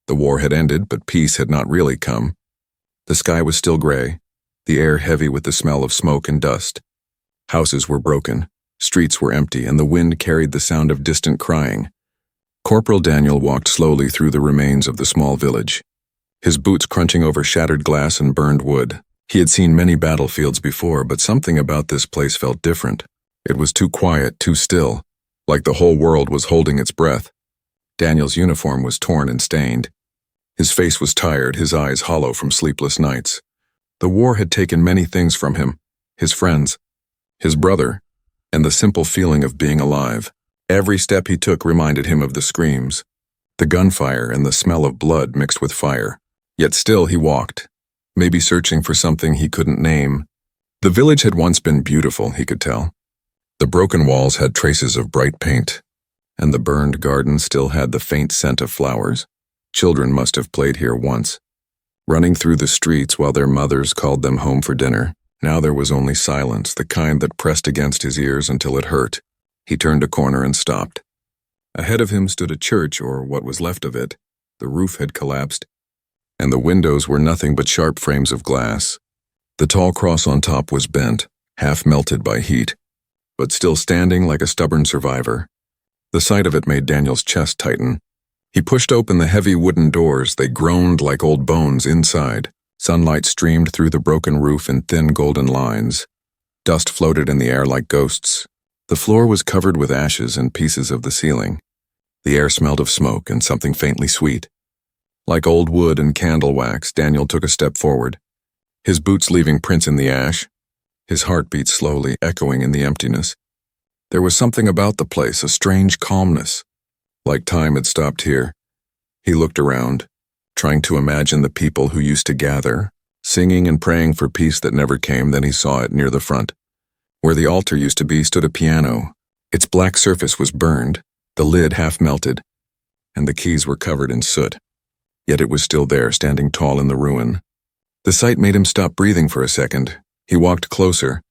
The war had ended, but peace had not really come. The sky was still gray, the air heavy with the smell of smoke and dust. Houses were broken, streets were empty, and the wind carried the sound of distant crying. Corporal Daniel walked slowly through the remains of the small village, his boots crunching over shattered glass and burned wood. He had seen many battlefields before, but something about this place felt different. It was too quiet, too still, like the whole world was holding its breath. Daniel's uniform was torn and stained. His face was tired, his eyes hollow from sleepless nights. The war had taken many things from him, his friends, his brother, and the simple feeling of being alive. Every step he took reminded him of the screams, the gunfire and the smell of blood mixed with fire. Yet still he walked, maybe searching for something he couldn't name. The village had once been beautiful, he could tell. The broken walls had traces of bright paint, and the burned garden still had the faint scent of flowers. Children must have played here once, running through the streets while their mothers called them home for dinner. Now there was only silence, the kind that pressed against his ears until it hurt. He turned a corner and stopped. Ahead of him stood a church, or what was left of it. The roof had collapsed, and the windows were nothing but sharp frames of glass. The tall cross on top was bent, half melted by heat, but still standing like a stubborn survivor. The sight of it made Daniel's chest tighten. He pushed open the heavy wooden doors. They groaned like old bones inside. Sunlight streamed through the broken roof in thin golden lines. Dust floated in the air like ghosts. The floor was covered with ashes and pieces of the ceiling. The air smelled of smoke and something faintly sweet. Like old wood and candle wax, Daniel took a step forward, his boots leaving prints in the ash, his heart beat slowly, echoing in the emptiness. There was something about the place, a strange calmness, like time had stopped here. He looked around, trying to imagine the people who used to gather, singing and praying for peace that never came. Then he saw it near the front. Where the altar used to be stood a piano. Its black surface was burned, the lid half melted, and the keys were covered in soot. Yet it was still there, standing tall in the ruin. The sight made him stop breathing for a second. He walked closer,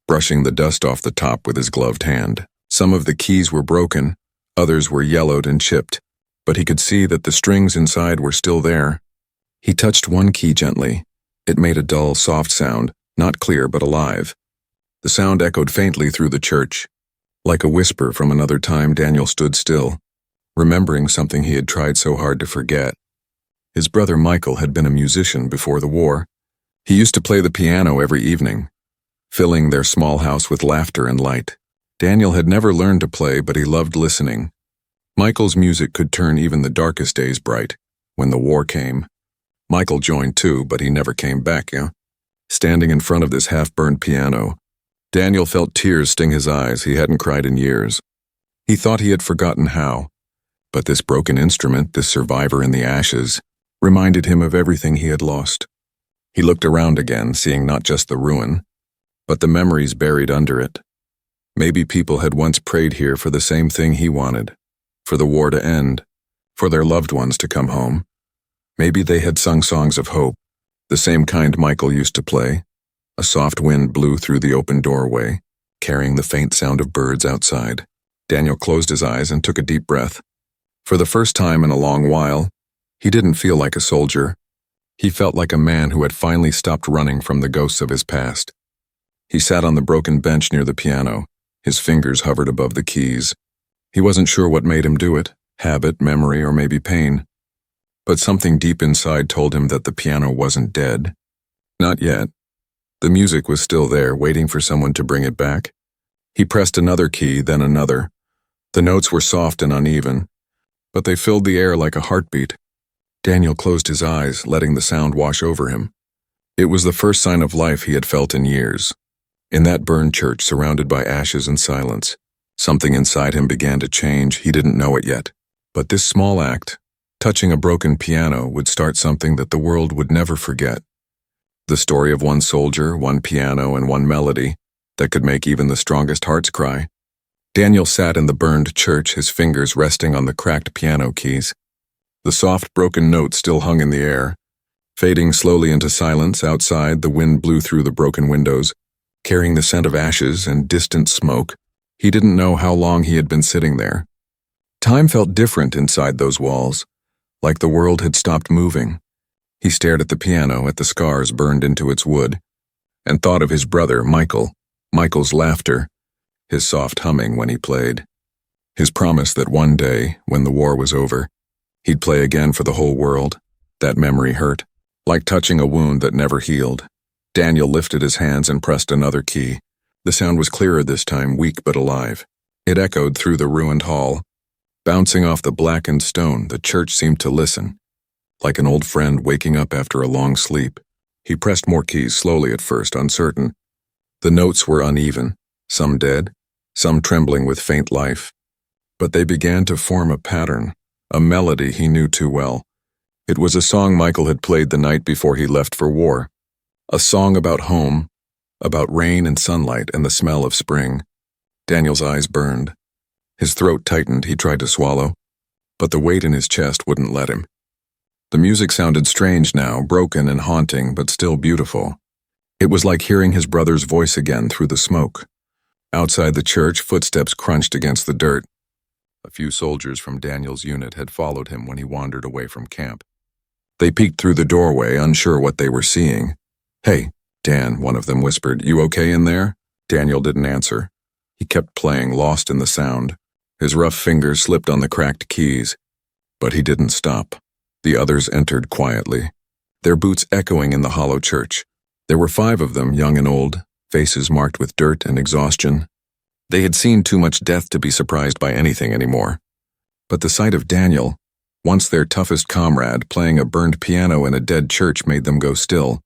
brushing the dust off the top with his gloved hand. Some of the keys were broken, others were yellowed and chipped, but he could see that the strings inside were still there. He touched one key gently. It made a dull, soft sound, not clear but alive. The sound echoed faintly through the church. Like a whisper from another time, Daniel stood still, remembering something he had tried so hard to forget. His brother Michael had been a musician before the war. He used to play the piano every evening, filling their small house with laughter and light. Daniel had never learned to play, but he loved listening. Michael's music could turn even the darkest days bright. When the war came, Michael joined too, but he never came back. Standing in front of this half-burned piano, Daniel felt tears sting his eyes. He hadn't cried in years. He thought he had forgotten how, but this broken instrument, this survivor in the ashes, reminded him of everything he had lost. He looked around again, seeing not just the ruin, but the memories buried under it. Maybe people had once prayed here for the same thing he wanted, for the war to end, for their loved ones to come home. Maybe they had sung songs of hope, the same kind Michael used to play. A soft wind blew through the open doorway, carrying the faint sound of birds outside. Daniel closed his eyes and took a deep breath. For the first time in a long while, he didn't feel like a soldier. He felt like a man who had finally stopped running from the ghosts of his past. He sat on the broken bench near the piano. His fingers hovered above the keys. He wasn't sure what made him do it, habit, memory, or maybe pain. But something deep inside told him that the piano wasn't dead. Not yet. The music was still there, waiting for someone to bring it back. He pressed another key, then another. The notes were soft and uneven, but they filled the air like a heartbeat. Daniel closed his eyes, letting the sound wash over him. It was the first sign of life he had felt in years. In that burned church, surrounded by ashes and silence, something inside him began to change. He didn't know it yet. But this small act, touching a broken piano, would start something that the world would never forget. The story of one soldier, one piano, and one melody that could make even the strongest hearts cry. Daniel sat in the burned church, his fingers resting on the cracked piano keys. The soft, broken notes still hung in the air. Fading slowly into silence, outside, the wind blew through the broken windows, carrying the scent of ashes and distant smoke. He didn't know how long he had been sitting there. Time felt different inside those walls, like the world had stopped moving. He stared at the piano, at the scars burned into its wood, and thought of his brother, Michael, Michael's laughter, his soft humming when he played, his promise that one day, when the war was over, he'd play again for the whole world. That memory hurt, like touching a wound that never healed. Daniel lifted his hands and pressed another key. The sound was clearer this time, weak but alive. It echoed through the ruined hall. Bouncing off the blackened stone, the church seemed to listen, like an old friend waking up after a long sleep. He pressed more keys, slowly at first, uncertain. The notes were uneven, some dead, some trembling with faint life. But they began to form a pattern, a melody he knew too well. It was a song Michael had played the night before he left for war. A song about home, about rain and sunlight and the smell of spring. Daniel's eyes burned. His throat tightened. He tried to swallow, but the weight in his chest wouldn't let him. The music sounded strange now, broken and haunting, but still beautiful. It was like hearing his brother's voice again through the smoke. Outside the church, footsteps crunched against the dirt. A few soldiers from Daniel's unit had followed him when he wandered away from camp. They peeked through the doorway, unsure what they were seeing. "Hey, Dan," one of them whispered, "you okay in there?" Daniel didn't answer. He kept playing, lost in the sound. His rough fingers slipped on the cracked keys. But he didn't stop. The others entered quietly, their boots echoing in the hollow church. There were 5 of them, young and old, faces marked with dirt and exhaustion. They had seen too much death to be surprised by anything anymore. But the sight of Daniel, once their toughest comrade, playing a burned piano in a dead church made them go still.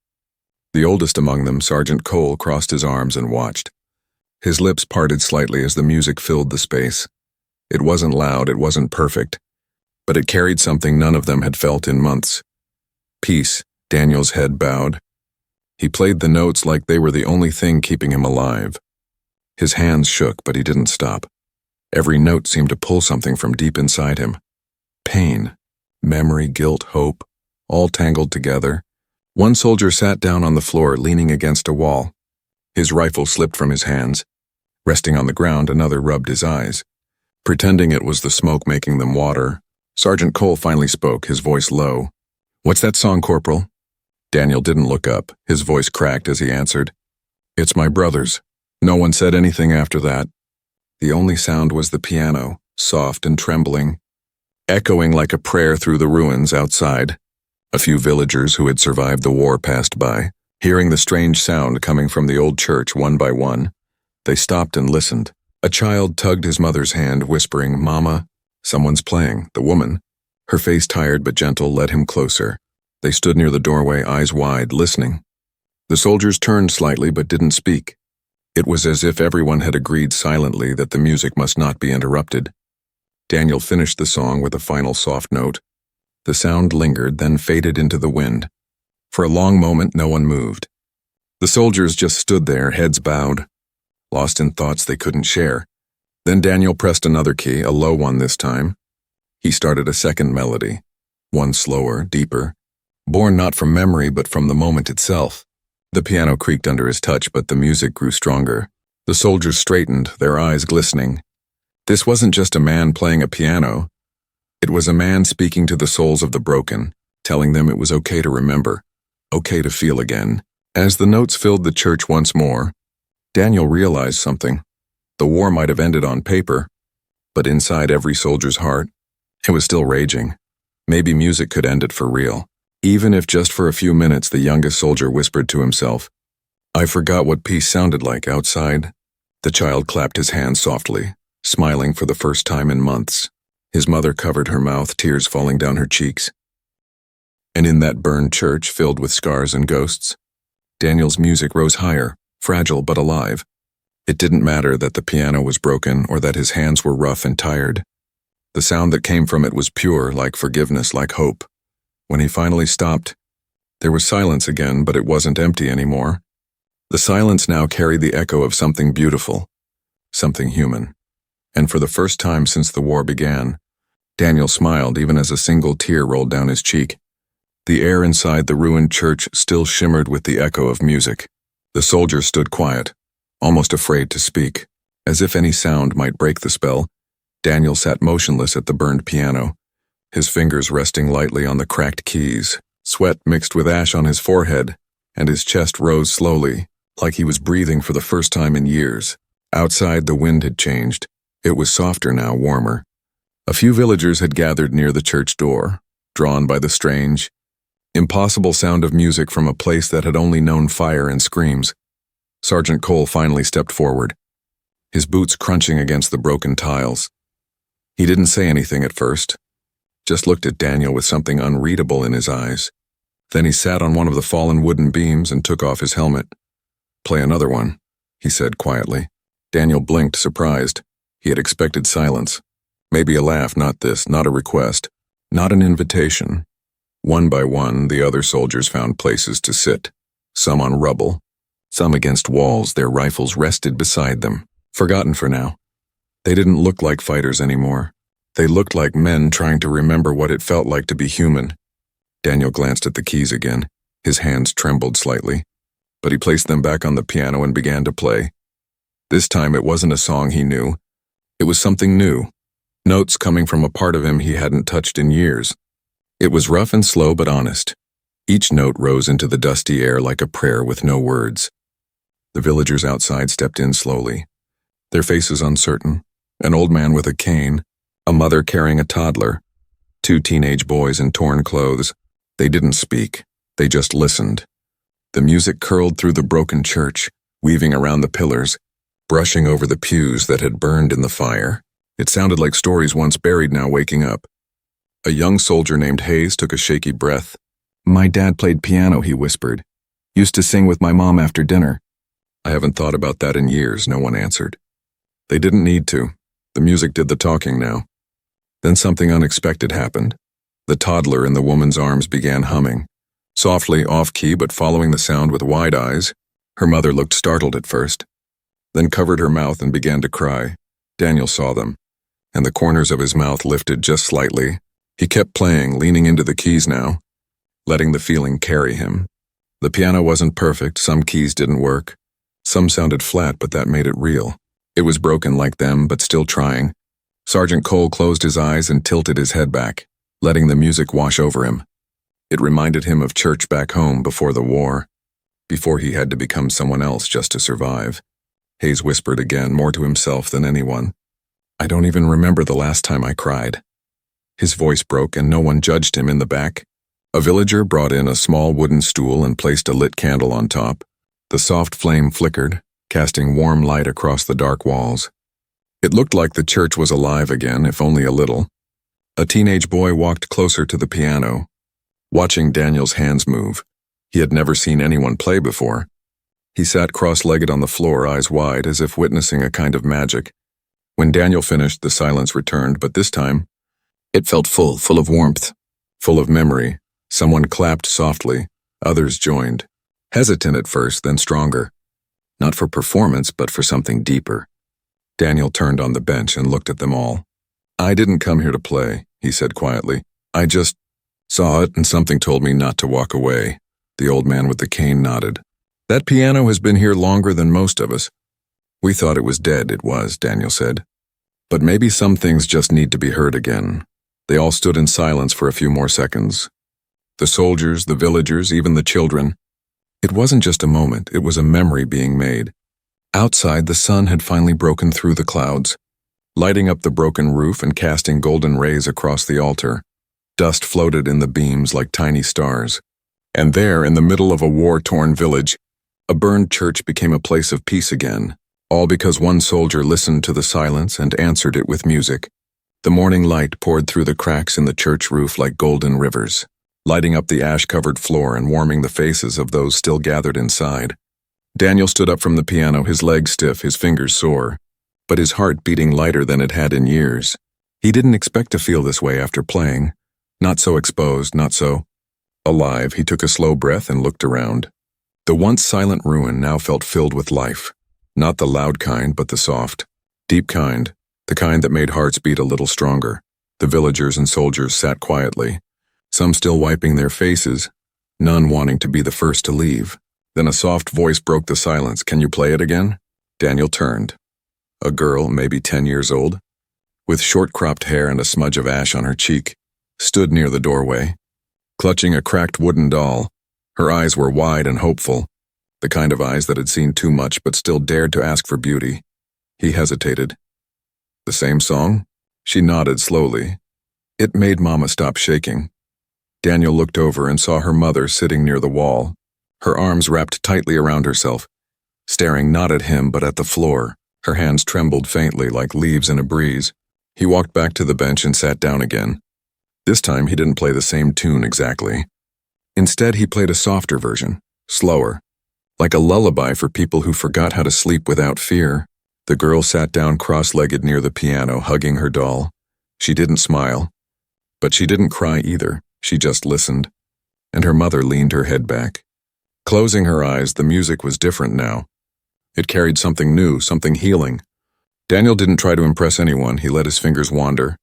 The oldest among them, Sergeant Cole, crossed his arms and watched. His lips parted slightly as the music filled the space. It wasn't loud, it wasn't perfect, but it carried something none of them had felt in months. Peace. Daniel's head bowed. He played the notes like they were the only thing keeping him alive. His hands shook, but he didn't stop. Every note seemed to pull something from deep inside him. Pain, memory, guilt, hope, all tangled together. One soldier sat down on the floor, leaning against a wall. His rifle slipped from his hands. Resting on the ground, another rubbed his eyes. Pretending it was the smoke making them water, Sergeant Cole finally spoke, his voice low. "What's that song, Corporal?" Daniel didn't look up. His voice cracked as he answered. "It's my brother's." No one said anything after that. The only sound was the piano, soft and trembling, echoing like a prayer through the ruins outside. A few villagers who had survived the war passed by, hearing the strange sound coming from the old church one by one. They stopped and listened. A child tugged his mother's hand, whispering, "Mama." Someone's playing. The woman, her face tired but gentle, led him closer. They stood near the doorway, eyes wide, listening. The soldiers turned slightly but didn't speak. It was as if everyone had agreed silently that the music must not be interrupted. Daniel finished the song with a final soft note. The sound lingered, then faded into the wind. For a long moment, no one moved. The soldiers just stood there, heads bowed, lost in thoughts they couldn't share. Then Daniel pressed another key, a low one this time. He started a second melody, one slower, deeper, born not from memory but from the moment itself. The piano creaked under his touch, but the music grew stronger. The soldiers straightened, their eyes glistening. This wasn't just a man playing a piano. It was a man speaking to the souls of the broken, telling them it was okay to remember, okay to feel again. As the notes filled the church once more, Daniel realized something. The war might have ended on paper, but inside every soldier's heart, it was still raging. Maybe music could end it for real. Even if just for a few minutes, the youngest soldier whispered to himself, "I forgot what peace sounded like outside." The child clapped his hands softly, smiling for the first time in months. His mother covered her mouth, tears falling down her cheeks. And in that burned church filled with scars and ghosts, Daniel's music rose higher, fragile but alive. It didn't matter that the piano was broken or that his hands were rough and tired. The sound that came from it was pure, like forgiveness, like hope. When he finally stopped, there was silence again, but it wasn't empty anymore. The silence now carried the echo of something beautiful, something human. And for the first time since the war began, Daniel smiled even as a single tear rolled down his cheek. The air inside the ruined church still shimmered with the echo of music. The soldiers stood quiet, almost afraid to speak. As if any sound might break the spell, Daniel sat motionless at the burned piano, his fingers resting lightly on the cracked keys. Sweat mixed with ash on his forehead, and his chest rose slowly, like he was breathing for the first time in years. Outside, the wind had changed. It was softer now, warmer. A few villagers had gathered near the church door, drawn by the strange, impossible sound of music from a place that had only known fire and screams. Sergeant Cole finally stepped forward, his boots crunching against the broken tiles. He didn't say anything at first, just looked at Daniel with something unreadable in his eyes. Then he sat on one of the fallen wooden beams and took off his helmet. "Play another one," he said quietly. Daniel blinked, surprised. He had expected silence. Maybe a laugh, not this, not a request, not an invitation. One by one, the other soldiers found places to sit, some on rubble, some against walls, their rifles rested beside them, forgotten for now. They didn't look like fighters anymore. They looked like men trying to remember what it felt like to be human. Daniel glanced at the keys again. His hands trembled slightly, but he placed them back on the piano and began to play. This time it wasn't a song he knew. It was something new, notes coming from a part of him he hadn't touched in years. It was rough and slow but honest. Each note rose into the dusty air like a prayer with no words. The villagers outside stepped in slowly, their faces uncertain. An old man with a cane, a mother carrying a toddler, two teenage boys in torn clothes. They didn't speak, they just listened. The music curled through the broken church, weaving around the pillars, brushing over the pews that had burned in the fire. It sounded like stories once buried now waking up. A young soldier named Hayes took a shaky breath. "My dad played piano," he whispered. "Used to sing with my mom after dinner." "I haven't thought about that in years," no one answered. They didn't need to. The music did the talking now. Then something unexpected happened. The toddler in the woman's arms began humming. Softly, off-key, but following the sound with wide eyes. Her mother looked startled at first, then covered her mouth and began to cry. Daniel saw them, and the corners of his mouth lifted just slightly. He kept playing, leaning into the keys now, letting the feeling carry him. The piano wasn't perfect, some keys didn't work. Some sounded flat, but that made it real. It was broken like them, but still trying. Sergeant Cole closed his eyes and tilted his head back, letting the music wash over him. It reminded him of church back home before the war, before he had to become someone else just to survive. Hayes whispered again, more to himself than anyone. "I don't even remember the last time I cried." His voice broke and no one judged him in the back. A villager brought in a small wooden stool and placed a lit candle on top. The soft flame flickered, casting warm light across the dark walls. It looked like the church was alive again, if only a little. A teenage boy walked closer to the piano, watching Daniel's hands move. He had never seen anyone play before. He sat cross-legged on the floor, eyes wide, as if witnessing a kind of magic. When Daniel finished, the silence returned, but this time, it felt full of warmth, full of memory. Someone clapped softly, others joined. Hesitant at first, then stronger. Not for performance, but for something deeper. Daniel turned on the bench and looked at them all. "I didn't come here to play," he said quietly. "I just saw it and something told me not to walk away." The old man with the cane nodded. "That piano has been here longer than most of us." "We thought it was dead." "It was," Daniel said. "But maybe some things just need to be heard again." They all stood in silence for a few more seconds. The soldiers, the villagers, even the children. It wasn't just a moment, it was a memory being made. Outside, the sun had finally broken through the clouds, lighting up the broken roof and casting golden rays across the altar. Dust floated in the beams like tiny stars. And there, in the middle of a war-torn village, a burned church became a place of peace again, all because one soldier listened to the silence and answered it with music. The morning light poured through the cracks in the church roof like golden rivers, lighting up the ash-covered floor and warming the faces of those still gathered inside. Daniel stood up from the piano, his legs stiff, his fingers sore, but his heart beating lighter than it had in years. He didn't expect to feel this way after playing. Not so exposed, not so alive. He took a slow breath and looked around. The once silent ruin now felt filled with life. Not the loud kind, but the soft, deep kind, the kind that made hearts beat a little stronger. The villagers and soldiers sat quietly, some still wiping their faces, none wanting to be the first to leave. Then a soft voice broke the silence. "Can you play it again?" Daniel turned. A girl, maybe 10 years old, with short cropped hair and a smudge of ash on her cheek. stood near the doorway, clutching a cracked wooden doll. Her eyes were wide and hopeful, the kind of eyes that had seen too much but still dared to ask for beauty. He hesitated. The same song? She nodded slowly. It made Mama stop shaking. Daniel looked over and saw her mother sitting near the wall, her arms wrapped tightly around herself, staring not at him but at the floor. Her hands trembled faintly like leaves in a breeze. He walked back to the bench and sat down again. This time he didn't play the same tune exactly. Instead, he played a softer version, slower, like a lullaby for people who forgot how to sleep without fear. The girl sat down cross-legged near the piano, hugging her doll. She didn't smile, but she didn't cry either. She just listened, and her mother leaned her head back. Closing her eyes, the music was different now. It carried something new, something healing. Daniel didn't try to impress anyone. He let his fingers wander,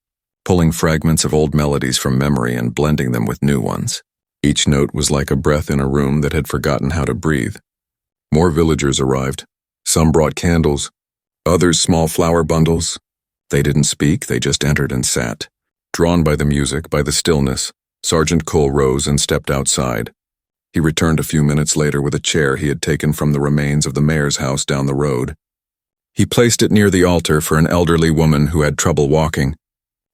pulling fragments of old melodies from memory and blending them with new ones. Each note was like a breath in a room that had forgotten how to breathe. More villagers arrived. Some brought candles, others small flower bundles. They didn't speak, they just entered and sat. Drawn by the music, by the stillness, Sergeant Cole rose and stepped outside. He returned a few minutes later with a chair he had taken from the remains of the mayor's house down the road. He placed it near the altar for an elderly woman who had trouble walking.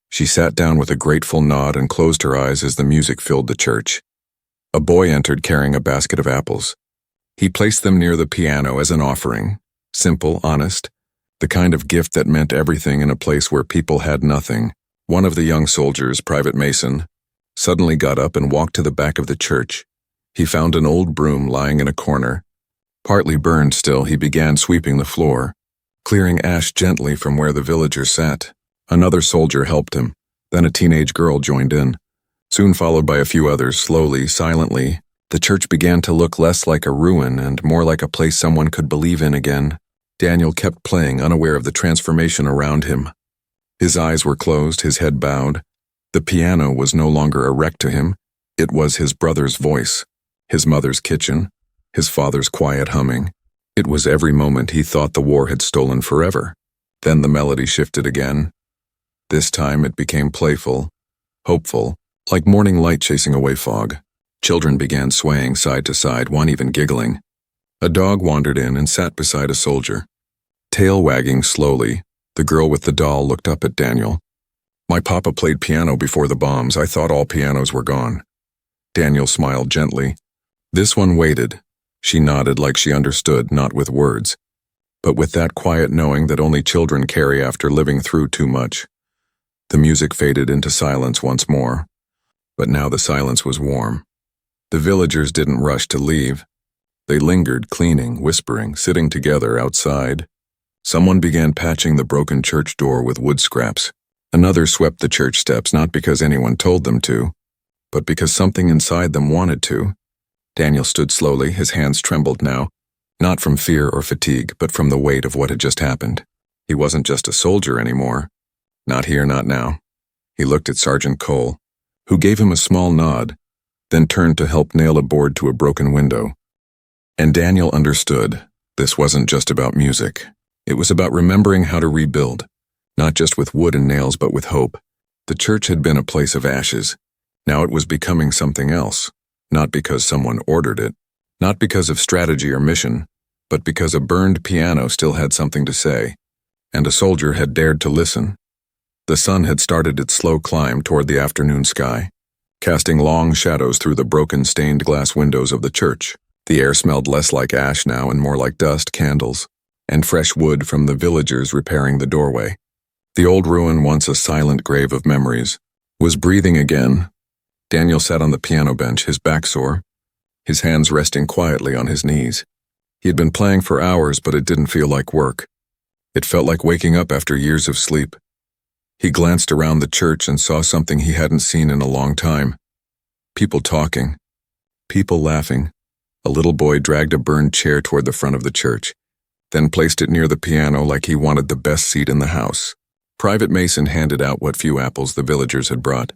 She sat down with a grateful nod and closed her eyes as the music filled the church. A boy entered carrying a basket of apples. He placed them near the piano as an offering, simple, honest, the kind of gift that meant everything in a place where people had nothing. One of the young soldiers, Private Mason, suddenly got up and walked to the back of the church. He found an old broom lying in a corner. Partly burned still, he began sweeping the floor, clearing ash gently from where the villagers sat. Another soldier helped him. Then a teenage girl joined in. Soon followed by a few others, slowly, silently, the church began to look less like a ruin and more like a place someone could believe in again. Daniel kept playing, unaware of the transformation around him. His eyes were closed, his head bowed. The piano was no longer a wreck to him. It was his brother's voice, his mother's kitchen, his father's quiet humming. It was every moment he thought the war had stolen forever. Then the melody shifted again. This time it became playful, hopeful, like morning light chasing away fog. Children began swaying side to side, one even giggling. A dog wandered in and sat beside a soldier. Tail wagging slowly, the girl with the doll looked up at Daniel. "My papa played piano before the bombs. I thought all pianos were gone." Daniel smiled gently. This one waited. She nodded like she understood, not with words, but with that quiet knowing that only children carry after living through too much. The music faded into silence once more, but now the silence was warm. The villagers didn't rush to leave. They lingered, cleaning, whispering, sitting together outside. Someone began patching the broken church door with wood scraps. Another swept the church steps, not because anyone told them to, but because something inside them wanted to. Daniel stood slowly, his hands trembled now, not from fear or fatigue, but from the weight of what had just happened. He wasn't just a soldier anymore. Not here, not now. He looked at Sergeant Cole, who gave him a small nod, then turned to help nail a board to a broken window. And Daniel understood. This wasn't just about music. It was about remembering how to rebuild, not just with wood and nails, but with hope. The church had been a place of ashes. Now it was becoming something else, not because someone ordered it, not because of strategy or mission, but because a burned piano still had something to say, and a soldier had dared to listen. The sun had started its slow climb toward the afternoon sky, casting long shadows through the broken stained glass windows of the church. The air smelled less like ash now and more like dust, candles, and fresh wood from the villagers repairing the doorway. The old ruin, once a silent grave of memories, was breathing again. Daniel sat on the piano bench, his back sore, his hands resting quietly on his knees. He had been playing for hours, but it didn't feel like work. It felt like waking up after years of sleep. He glanced around the church and saw something he hadn't seen in a long time. People talking, people laughing. A little boy dragged a burned chair toward the front of the church, then placed it near the piano like he wanted the best seat in the house. Private Mason handed out what few apples the villagers had brought,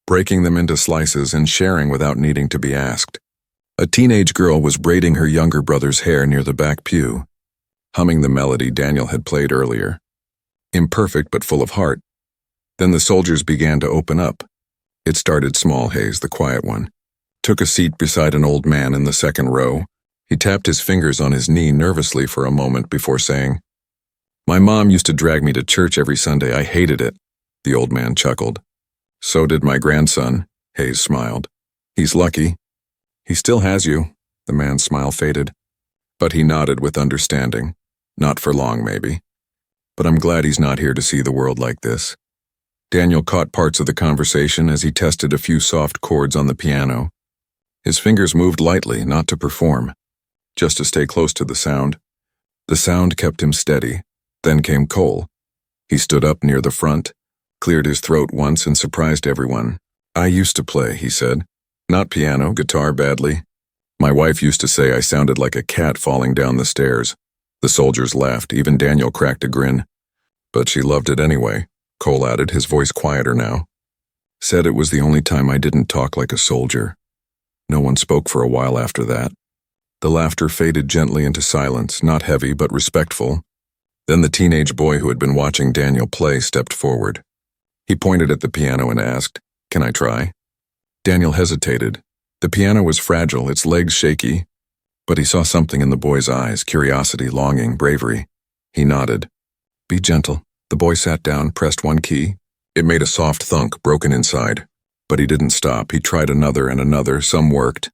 breaking them into slices and sharing without needing to be asked. A teenage girl was braiding her younger brother's hair near the back pew, humming the melody Daniel had played earlier. Imperfect but full of heart. Then the soldiers began to open up. It started small, Hayes, the quiet one. Took a seat beside an old man in the second row. He tapped his fingers on his knee nervously for a moment before saying, "My mom used to drag me to church every Sunday. I hated it." The old man chuckled. "So did my grandson," Hayes smiled. "He's lucky. He still has you." The man's smile faded. But he nodded with understanding. "Not for long, maybe. But I'm glad he's not here to see the world like this." Daniel caught parts of the conversation as he tested a few soft chords on the piano. His fingers moved lightly, not to perform, just to stay close to the sound. The sound kept him steady. Then came Cole. He stood up near the front, cleared his throat once and surprised everyone. "I used to play," he said. "Not piano, guitar badly. My wife used to say I sounded like a cat falling down the stairs." The soldiers laughed, even Daniel cracked a grin. "But she loved it anyway," Cole added, his voice quieter now. "Said it was the only time I didn't talk like a soldier." No one spoke for a while after that. The laughter faded gently into silence, not heavy but respectful. Then the teenage boy who had been watching Daniel play stepped forward. He pointed at the piano and asked, "Can I try?" Daniel hesitated. The piano was fragile, its legs shaky, but he saw something in the boy's eyes, curiosity, longing, bravery. He nodded. "Be gentle." The boy sat down, pressed one key. It made a soft thunk, broken inside. But he didn't stop. He tried another and another. Some worked.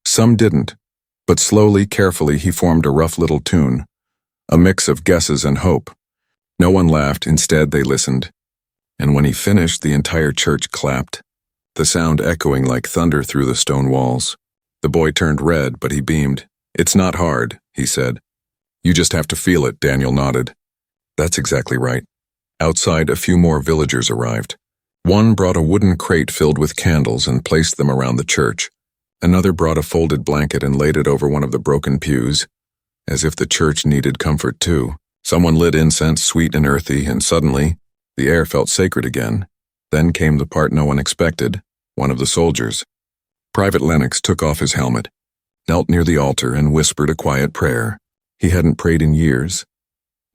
Some didn't. But slowly, carefully, he formed a rough little tune, a mix of guesses and hope. No one laughed. Instead, they listened. And when he finished, the entire church clapped, the sound echoing like thunder through the stone walls. The boy turned red, but he beamed. "It's not hard," he said. "You just have to feel it," Daniel nodded. "That's exactly right." Outside, a few more villagers arrived. One brought a wooden crate filled with candles and placed them around the church. Another brought a folded blanket and laid it over one of the broken pews, as if the church needed comfort too. Someone lit incense, sweet and earthy, and suddenly, the air felt sacred again. Then came the part no one expected, one of the soldiers. Private Lennox took off his helmet, knelt near the altar, and whispered a quiet prayer. He hadn't prayed in years,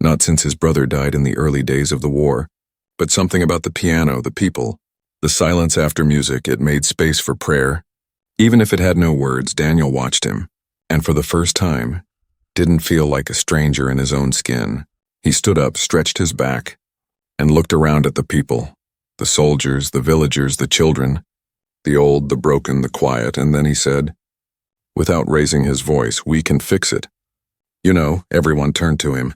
not since his brother died in the early days of the war. But something about the piano, the people, the silence after music, it made space for prayer. Even if it had no words, Daniel watched him, and for the first time, didn't feel like a stranger in his own skin. He stood up, stretched his back, and looked around at the people, the soldiers, the villagers, the children, the old, the broken, the quiet, and then he said, without raising his voice, "We can fix it." "You know," everyone turned to him,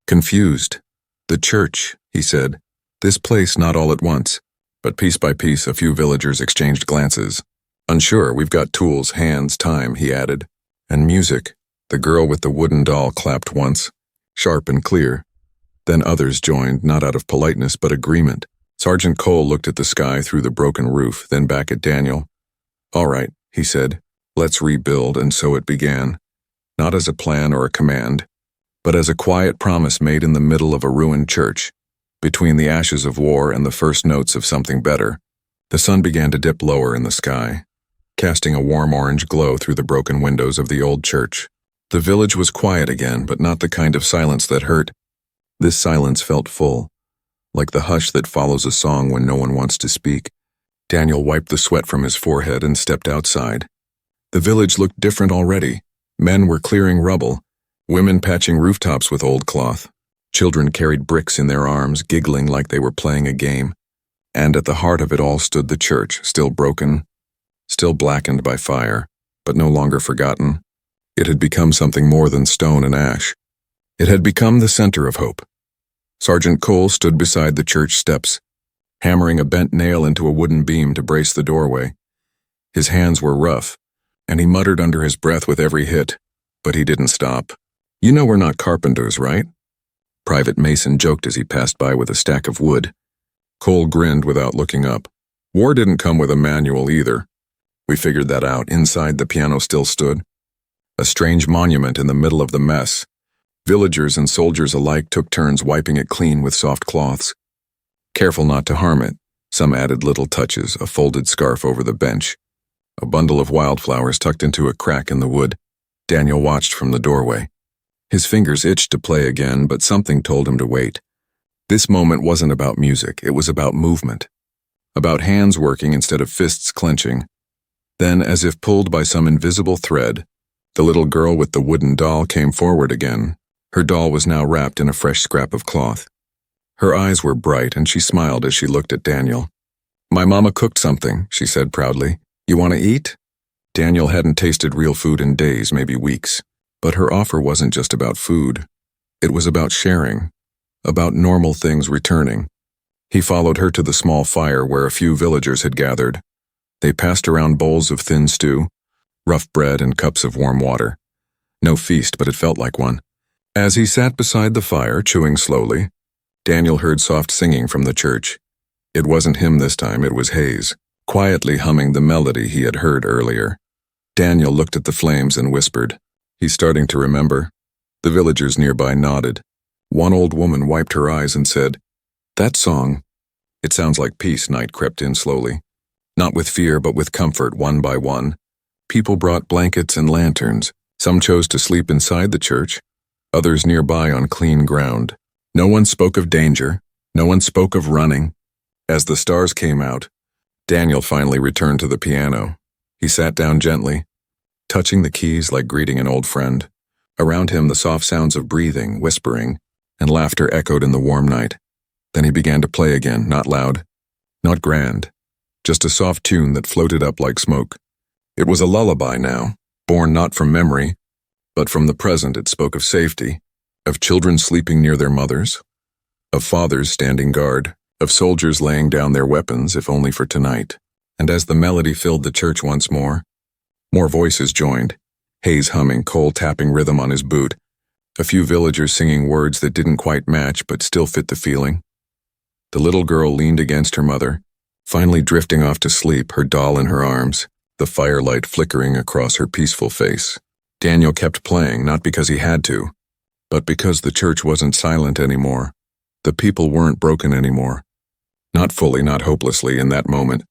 confused. "The church," he said. "This place, not all at once." But piece by piece, a few villagers exchanged glances. "Unsure, we've got tools, hands, time," he added. "And music." The girl with the wooden doll clapped once, sharp and clear. Then others joined, not out of politeness but agreement. Sergeant Cole looked at the sky through the broken roof, then back at Daniel. "All right," he said, "let's rebuild," and so it began. Not as a plan or a command, but as a quiet promise made in the middle of a ruined church. Between the ashes of war and the first notes of something better, the sun began to dip lower in the sky, casting a warm orange glow through the broken windows of the old church. The village was quiet again, but not the kind of silence that hurt. This silence felt full, like the hush that follows a song when no one wants to speak. Daniel wiped the sweat from his forehead and stepped outside. The village looked different already. Men were clearing rubble, women patching rooftops with old cloth. Children carried bricks in their arms, giggling like they were playing a game. And at the heart of it all stood the church, still broken, still blackened by fire, but no longer forgotten. It had become something more than stone and ash. It had become the center of hope. Sergeant Cole stood beside the church steps, hammering a bent nail into a wooden beam to brace the doorway. His hands were rough, and he muttered under his breath with every hit, but he didn't stop. "You know we're not carpenters, right?" Private Mason joked as he passed by with a stack of wood. Cole grinned without looking up. "War didn't come with a manual either. We figured that out." Inside, the piano still stood, a strange monument in the middle of the mess. Villagers and soldiers alike took turns wiping it clean with soft cloths. Careful not to harm it, some added little touches, a folded scarf over the bench, a bundle of wildflowers tucked into a crack in the wood. Daniel watched from the doorway. His fingers itched to play again, but something told him to wait. This moment wasn't about music, it was about movement. about hands working instead of fists clenching. Then, as if pulled by some invisible thread, the little girl with the wooden doll came forward again. Her doll was now wrapped in a fresh scrap of cloth. Her eyes were bright, and she smiled as she looked at Daniel. "My mama cooked something," she said proudly. "You want to eat?" Daniel hadn't tasted real food in days, maybe weeks. But her offer wasn't just about food. It was about sharing, about normal things returning. He followed her to the small fire where a few villagers had gathered. They passed around bowls of thin stew, rough bread, and cups of warm water. No feast, but it felt like one. As he sat beside the fire, chewing slowly, Daniel heard soft singing from the church. It wasn't him this time, it was Hayes, quietly humming the melody he had heard earlier. Daniel looked at the flames and whispered. He's starting to remember. The villagers nearby nodded. One old woman wiped her eyes and said, "That song. It sounds like peace." Night crept in slowly. Not with fear, but with comfort, one by one. People brought blankets and lanterns. Some chose to sleep inside the church, others nearby on clean ground. No one spoke of danger. No one spoke of running. As the stars came out, Daniel finally returned to the piano. He sat down gently, touching the keys like greeting an old friend. Around him, the soft sounds of breathing, whispering, and laughter echoed in the warm night. Then he began to play again, not loud, not grand, just a soft tune that floated up like smoke. It was a lullaby now, born not from memory, but from the present. It spoke of safety, of children sleeping near their mothers, of fathers standing guard, of soldiers laying down their weapons, if only for tonight. And as the melody filled the church once more voices joined, Hayes humming, Cole tapping rhythm on his boot, a few villagers singing words that didn't quite match but still fit the feeling. The little girl leaned against her mother, finally drifting off to sleep, her doll in her arms, the firelight flickering across her peaceful face. Daniel kept playing, not because he had to, but because the church wasn't silent anymore. The people weren't broken anymore. Not fully, not hopelessly in that moment.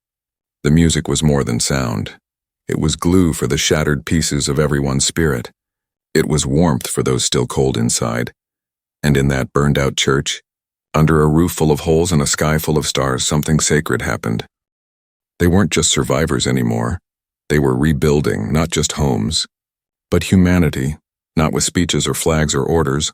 The music was more than sound. It was glue for the shattered pieces of everyone's spirit. It was warmth for those still cold inside. And in that burned-out church, under a roof full of holes and a sky full of stars, something sacred happened. They weren't just survivors anymore. They were rebuilding, not just homes, but humanity, not with speeches or flags or orders,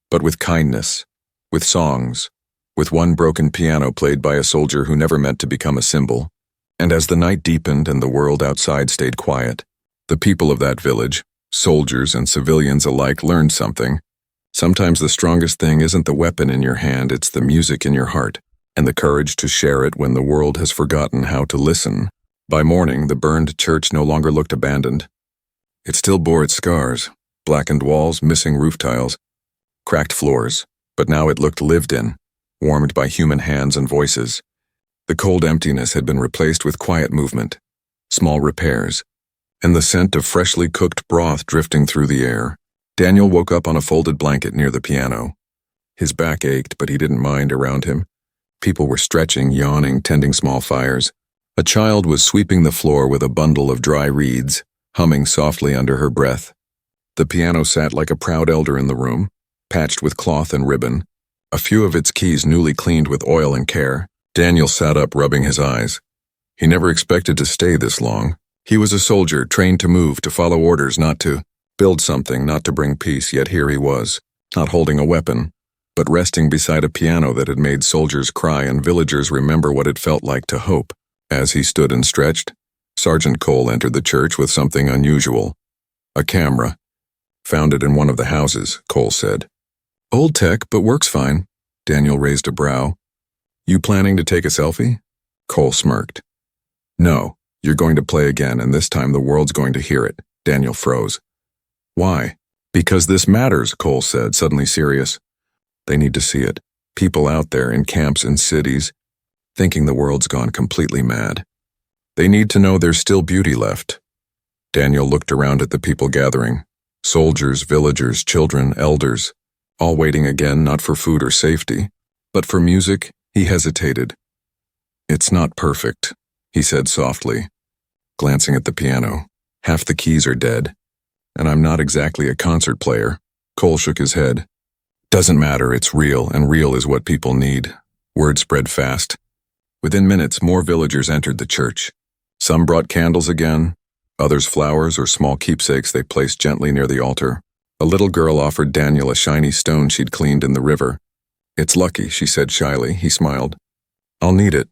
but with kindness, with songs, with one broken piano played by a soldier who never meant to become a symbol. And as the night deepened and the world outside stayed quiet, the people of that village, soldiers and civilians alike, learned something. Sometimes the strongest thing isn't the weapon in your hand, it's the music in your heart, and the courage to share it when the world has forgotten how to listen. By morning, the burned church no longer looked abandoned. It still bore its scars, blackened walls, missing roof tiles, cracked floors, but now it looked lived in, warmed by human hands and voices. The cold emptiness had been replaced with quiet movement, small repairs, and the scent of freshly cooked broth drifting through the air. Daniel woke up on a folded blanket near the piano. His back ached, but he didn't mind. Around him, people were stretching, yawning, tending small fires. A child was sweeping the floor with a bundle of dry reeds, humming softly under her breath. The piano sat like a proud elder in the room, patched with cloth and ribbon, a few of its keys newly cleaned with oil and care. Daniel sat up, rubbing his eyes. He never expected to stay this long. He was a soldier, trained to move, to follow orders, not to build something, not to bring peace, yet here he was, not holding a weapon, but resting beside a piano that had made soldiers cry and villagers remember what it felt like to hope. As he stood and stretched, Sergeant Cole entered the church with something unusual. A camera. Found it in one of the houses, Cole said. Old tech, but works fine. Daniel raised a brow. You planning to take a selfie? Cole smirked. No, you're going to play again, and this time the world's going to hear it. Daniel froze. Why? Because this matters, Cole said, suddenly serious. They need to see it. People out there in camps and cities, thinking the world's gone completely mad. They need to know there's still beauty left. Daniel looked around at the people gathering. Soldiers, villagers, children, elders, all waiting again, not for food or safety, but for music. He hesitated. It's not perfect, he said softly, glancing at the piano. Half the keys are dead, and I'm not exactly a concert player. Cole shook his head. Doesn't matter, it's real, and real is what people need. Word spread fast. Within minutes, more villagers entered the church. Some brought candles again, others flowers or small keepsakes they placed gently near the altar. A little girl offered Daniel a shiny stone she'd cleaned in the river. "It's lucky," she said shyly. He smiled. "I'll need it."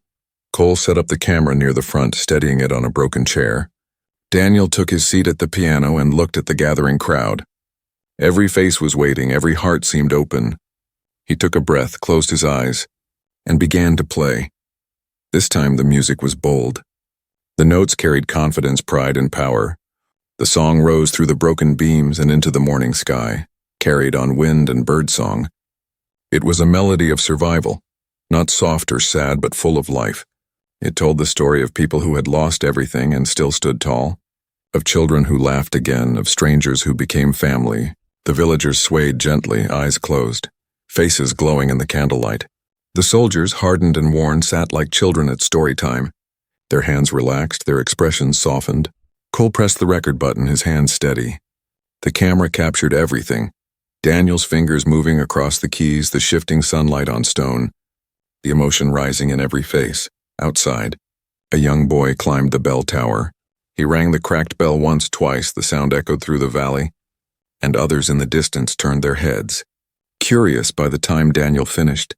Cole set up the camera near the front, steadying it on a broken chair. Daniel took his seat at the piano and looked at the gathering crowd. Every face was waiting, every heart seemed open. He took a breath, closed his eyes, and began to play. This time the music was bold. The notes carried confidence, pride, and power. The song rose through the broken beams and into the morning sky, carried on wind and birdsong. It was a melody of survival, not soft or sad but full of life. It told the story of people who had lost everything and still stood tall, of children who laughed again, of strangers who became family. The villagers swayed gently, eyes closed, faces glowing in the candlelight. The soldiers, hardened and worn, sat like children at story time. Their hands relaxed, their expressions softened. Cole pressed the record button, his hands steady. The camera captured everything. Daniel's fingers moving across the keys, the shifting sunlight on stone, the emotion rising in every face. Outside, a young boy climbed the bell tower. He rang the cracked bell once, twice, the sound echoed through the valley, and others in the distance turned their heads. Curious, by the time Daniel finished,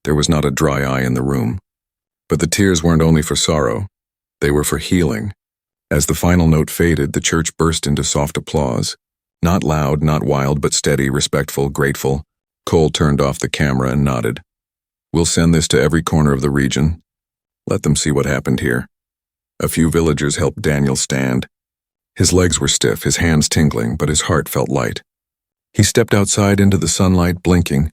there was not a dry eye in the room. But the tears weren't only for sorrow, they were for healing. As the final note faded, the church burst into soft applause. Not loud, not wild, but steady, respectful, grateful. Cole turned off the camera and nodded. "We'll send this to every corner of the region. Let them see what happened here." A few villagers helped Daniel stand. His legs were stiff, his hands tingling, but his heart felt light. He stepped outside into the sunlight, blinking.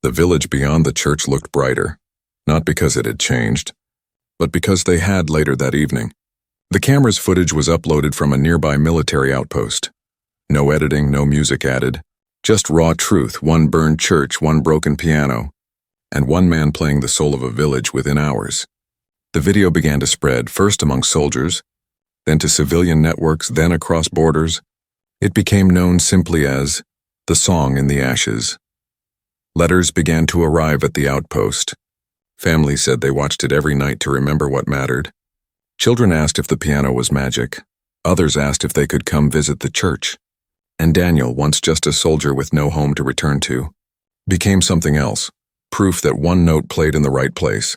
The village beyond the church looked brighter, not because it had changed, but because they had later that evening. The camera's footage was uploaded from a nearby military outpost. No editing, no music added. Just raw truth, one burned church, one broken piano, and one man playing the soul of a village within hours. The video began to spread, first among soldiers, then to civilian networks, then across borders. It became known simply as "The Song in the Ashes." Letters began to arrive at the outpost. Families said they watched it every night to remember what mattered. Children asked if the piano was magic. Others asked if they could come visit the church. And Daniel, once just a soldier with no home to return to, became something else, proof that one note played in the right place,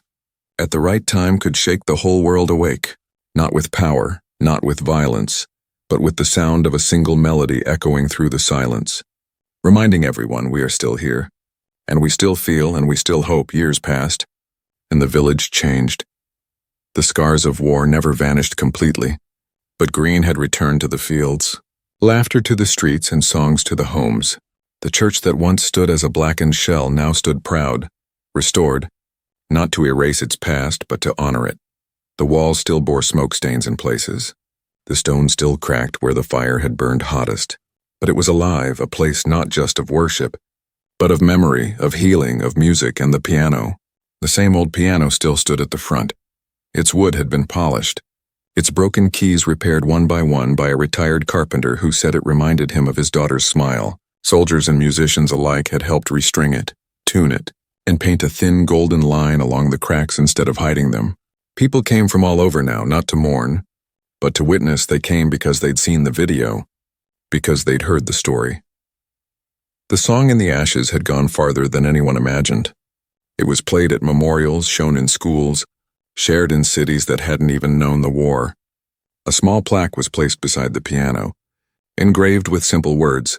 at the right time, could shake the whole world awake, not with power, not with violence, but with the sound of a single melody echoing through the silence, reminding everyone we are still here, and we still feel and we still hope. Years passed, and the village changed. The scars of war never vanished completely, but green had returned to the fields, laughter to the streets, and songs to the homes. The church that once stood as a blackened shell now stood proud, restored, not to erase its past, but to honor it. The walls still bore smoke stains in places. The stone still cracked where the fire had burned hottest. But it was alive, a place not just of worship, but of memory, of healing, of music, and the piano. The same old piano still stood at the front. Its wood had been polished, its broken keys repaired one by a retired carpenter who said it reminded him of his daughter's smile. Soldiers and musicians alike had helped restring it, tune it, and paint a thin golden line along the cracks instead of hiding them. People came from all over now, not to mourn, but to witness. They came because they'd seen the video, because they'd heard the story. The Song in the Ashes had gone farther than anyone imagined. It was played at memorials, shown in schools, shared in cities that hadn't even known the war. A small plaque was placed beside the piano, engraved with simple words,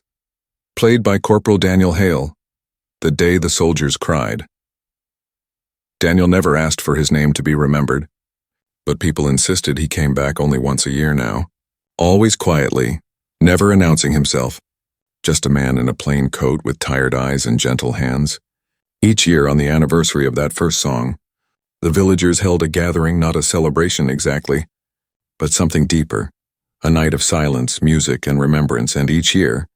"Played by Corporal Daniel Hale, the day the soldiers cried." Daniel never asked for his name to be remembered, but people insisted he came back only once a year now, always quietly, never announcing himself, just a man in a plain coat with tired eyes and gentle hands. Each year on the anniversary of that first song, the villagers held a gathering, not a celebration exactly, but something deeper, a night of silence, music, and remembrance. And each year,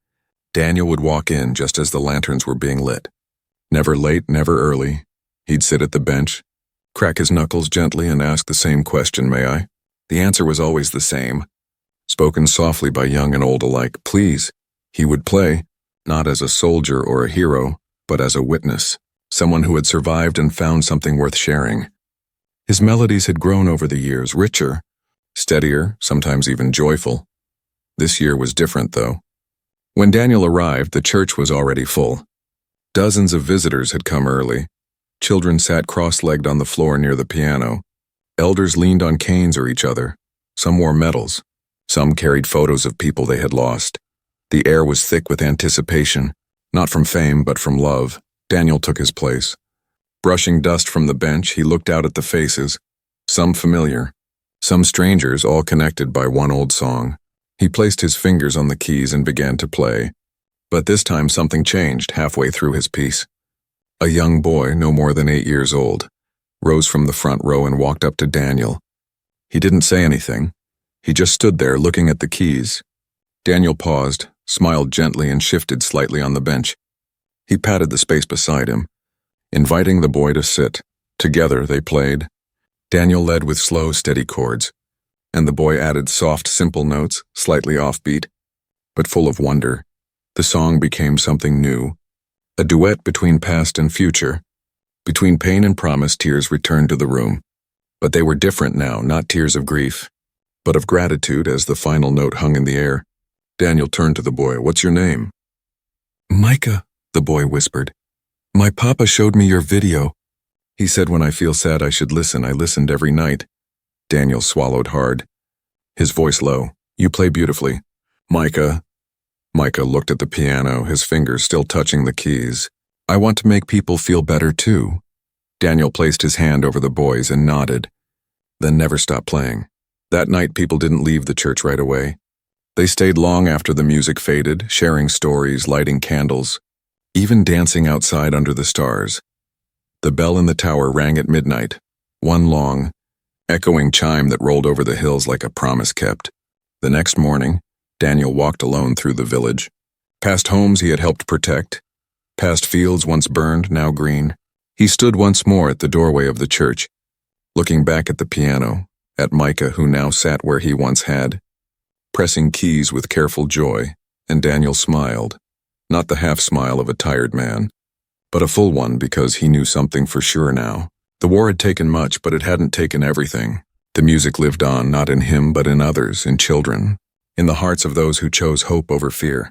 Daniel would walk in just as the lanterns were being lit. Never late, never early. He'd sit at the bench, crack his knuckles gently, and ask the same question, "May I?" The answer was always the same, spoken softly by young and old alike. Please. He would play, not as a soldier or a hero, but as a witness, someone who had survived and found something worth sharing. His melodies had grown over the years, richer, steadier, sometimes even joyful. This year was different, though. When Daniel arrived, the church was already full. Dozens of visitors had come early. Children sat cross-legged on the floor near the piano. Elders leaned on canes or each other. Some wore medals. Some carried photos of people they had lost. The air was thick with anticipation, not from fame but from love. Daniel took his place. Brushing dust from the bench, he looked out at the faces, some familiar, some strangers, all connected by one old song. He placed his fingers on the keys and began to play. But this time something changed halfway through his piece. A young boy, no more than 8 years old, rose from the front row and walked up to Daniel. He didn't say anything. He just stood there looking at the keys. Daniel paused, smiled gently, and shifted slightly on the bench. He patted the space beside him, inviting the boy to sit. Together they played. Daniel led with slow, steady chords, and the boy added soft, simple notes, slightly offbeat, but full of wonder. The song became something new, a duet between past and future. Between pain and promise, tears returned to the room. But they were different now, not tears of grief, but of gratitude as the final note hung in the air. Daniel turned to the boy. "What's your name?" "Micah," the boy whispered. "My papa showed me your video. He said when I feel sad I should listen. I listened every night." Daniel swallowed hard, his voice low. "You play beautifully." "Micah." Micah looked at the piano, his fingers still touching the keys. "I want to make people feel better too." Daniel placed his hand over the boy's and nodded, then never stopped playing. That night people didn't leave the church right away. They stayed long after the music faded, sharing stories, lighting candles, even dancing outside under the stars. The bell in the tower rang at midnight, one long, echoing chime that rolled over the hills like a promise kept. The next morning, Daniel walked alone through the village, past homes he had helped protect, past fields once burned, now green. He stood once more at the doorway of the church, looking back at the piano, at Micah, who now sat where he once had, pressing keys with careful joy, and Daniel smiled, not the half-smile of a tired man, but a full one because he knew something for sure now. The war had taken much, but it hadn't taken everything. The music lived on, not in him but in others, in children, in the hearts of those who chose hope over fear.